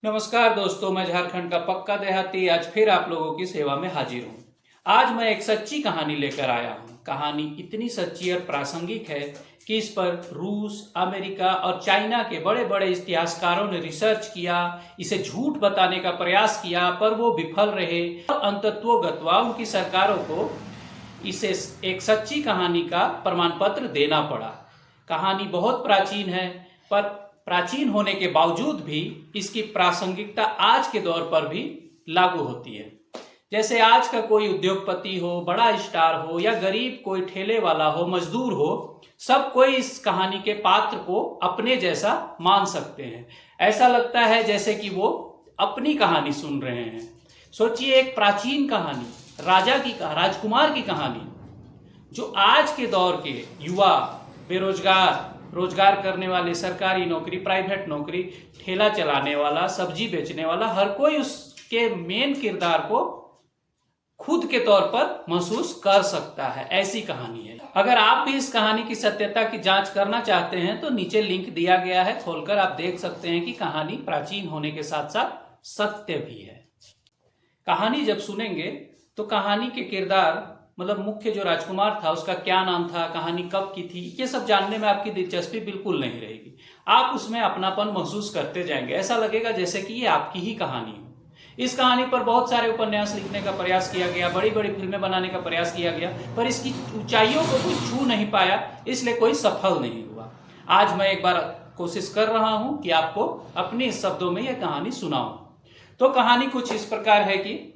नमस्कार दोस्तों, मैं झारखंड का पक्का देहाती आज फिर आप लोगों की सेवा में हाजिर हूँ। आज मैं एक सच्ची कहानी लेकर आया हूँ। कहानी इतनी सच्ची और प्रासंगिक है कि इस पर रूस, अमेरिका और चाइना के बड़े बड़े इतिहासकारों ने रिसर्च किया, इसे झूठ बताने का प्रयास किया, पर वो विफल रहे और अंतत्वगत्वा उनकी सरकारों को इसे एक सच्ची कहानी का प्रमाण पत्र देना पड़ा। कहानी बहुत प्राचीन है, पर प्राचीन होने के बावजूद भी इसकी प्रासंगिकता आज के दौर पर भी लागू होती है। जैसे आज का कोई उद्योगपति हो, बड़ा स्टार हो या गरीब कोई ठेले वाला हो, मजदूर हो, सब कोई इस कहानी के पात्र को अपने जैसा मान सकते हैं। ऐसा लगता है जैसे कि वो अपनी कहानी सुन रहे हैं। सोचिए, एक प्राचीन कहानी, राजकुमार की कहानी, जो आज के दौर के युवा, बेरोजगार, रोजगार करने वाले, सरकारी नौकरी, प्राइवेट नौकरी, ठेला चलाने वाला, सब्जी बेचने वाला, हर कोई उसके मेन किरदार को खुद के तौर पर महसूस कर सकता है। ऐसी कहानी है। अगर आप भी इस कहानी की सत्यता की जांच करना चाहते हैं तो नीचे लिंक दिया गया है, खोलकर आप देख सकते हैं कि कहानी प्राचीन होने के साथ साथ सत्य भी है। कहानी जब सुनेंगे तो कहानी के किरदार, मतलब मुख्य जो राजकुमार था, उसका क्या नाम था, कहानी कब की थी, ये सब जानने में आपकी दिलचस्पी बिल्कुल नहीं रहेगी। आप उसमें अपनापन महसूस करते जाएंगे। ऐसा लगेगा जैसे कि ये आपकी ही कहानी हो। इस कहानी पर बहुत सारे उपन्यास लिखने का प्रयास किया गया, बड़ी बड़ी फिल्में बनाने का प्रयास किया गया, पर इसकी ऊंचाइयों को कोई छू नहीं पाया, इसलिए कोई सफल नहीं हुआ। आज मैं एक बार कोशिश कर रहा हूं कि आपको अपने शब्दों में यह कहानी सुनाऊं। तो कहानी कुछ इस प्रकार है कि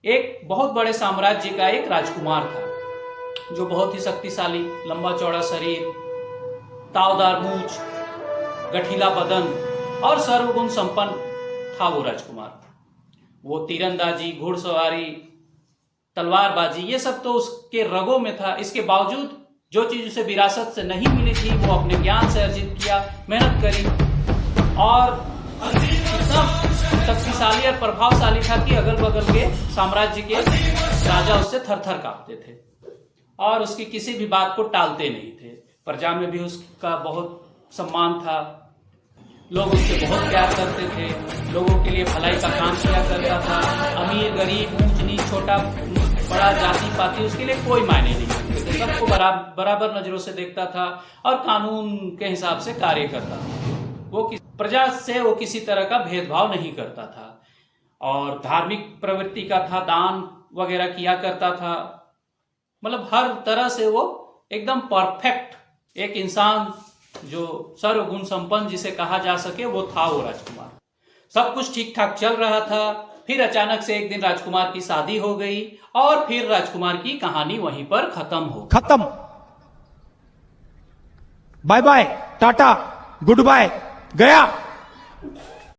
एक बहुत बड़े साम्राज्य का एक राजकुमार था, जो बहुत ही शक्तिशाली, लंबा चौड़ा शरीर, तावदार मूंछ, गठीला बदन और सर्वगुण संपन्न था वो राजकुमार। वो तीरंदाजी, घुड़सवारी, तलवारबाजी, ये सब तो उसके रगों में था। इसके बावजूद जो चीज उसे विरासत से नहीं मिली थी, वो अपने ज्ञान से अर्जित किया, मेहनत करी, और इतना शक्तिशाली और प्रभावशाली था कि अगल बगल के साम्राज्य के राजा उससे थर थर कांपते थे और उसकी किसी भी बात को टालते नहीं थे। प्रजा में भी उसका बहुत सम्मान था, लोग उससे बहुत प्यार करते थे, लोगों के लिए भलाई का काम किया करता था। अमीर गरीब, ऊंच नीच, छोटा बड़ा, जाति पाति उसके लिए कोई मायने नहीं रखते थे। सबको बराबर नजरों से देखता था और कानून के हिसाब से कार्य करता था। वो प्रजा से वो किसी तरह का भेदभाव नहीं करता था और धार्मिक प्रवृत्ति का था, दान वगैरह किया करता था। मतलब हर तरह से वो एकदम परफेक्ट एक इंसान, जो सर्वगुण संपन्न जिसे कहा जा सके, वो था वो राजकुमार। सब कुछ ठीक ठाक चल रहा था। फिर अचानक से एक दिन राजकुमार की शादी हो गई और फिर राजकुमार की कहानी वहीं पर खत्म। Bye bye, tata, good bye, गया।